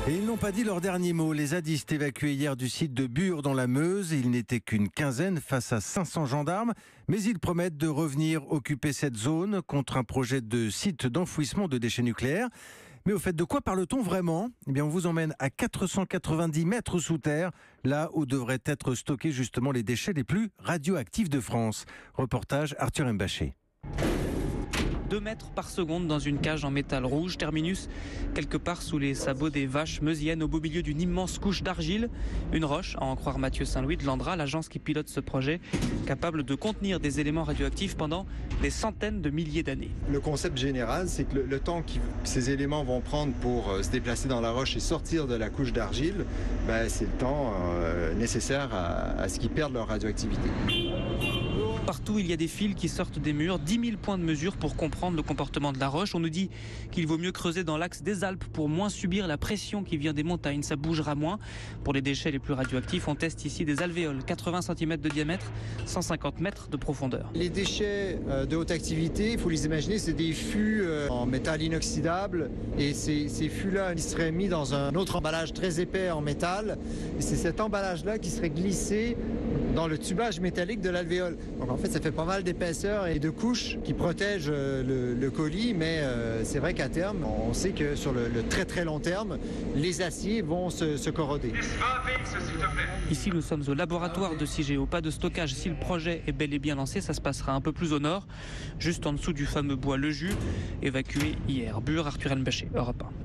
Et ils n'ont pas dit leur dernier mot. Les zadistes évacués hier du site de Bure dans la Meuse. Ils n'étaient qu'une quinzaine face à 500 gendarmes. Mais ils promettent de revenir occuper cette zone contre un projet de site d'enfouissement de déchets nucléaires. Mais au fait, de quoi parle-t-on vraiment ? Eh bien, on vous emmène à 490 mètres sous terre, là où devraient être stockés justement les déchets les plus radioactifs de France. Reportage Arthur Mbaché. 2 mètres par seconde dans une cage en métal rouge. Terminus, quelque part sous les sabots des vaches meusiennes, au beau milieu d'une immense couche d'argile. Une roche, à en croire Mathieu Saint-Louis de l'Andra, l'agence qui pilote ce projet, capable de contenir des éléments radioactifs pendant des centaines de milliers d'années. Le concept général, c'est que le temps que ces éléments vont prendre pour se déplacer dans la roche et sortir de la couche d'argile, c'est le temps nécessaire à ce qu'ils perdent leur radioactivité. Partout, il y a des fils qui sortent des murs, 10 000 points de mesure pour comprendre le comportement de la roche. On nous dit qu'il vaut mieux creuser dans l'axe des Alpes pour moins subir la pression qui vient des montagnes. Ça bougera moins. Pour les déchets les plus radioactifs, on teste ici des alvéoles, 80 cm de diamètre, 150 mètres de profondeur. Les déchets de haute activité, il faut les imaginer, c'est des fûts en métal inoxydable. Et ces fûts-là, ils seraient mis dans un autre emballage très épais en métal. Et c'est cet emballage-là qui serait glissé dans le tubage métallique de l'alvéole. Donc en fait, ça fait pas mal d'épaisseur et de couches qui protègent le colis, mais c'est vrai qu'à terme, on sait que sur le très très long terme, les aciers vont se corroder. Ici, nous sommes au laboratoire de Cigéo. Pas de stockage. Si le projet est bel et bien lancé, ça se passera un peu plus au nord, juste en dessous du fameux bois Le Jus, évacué hier. Bure, Arthur Mbaché, Europe 1.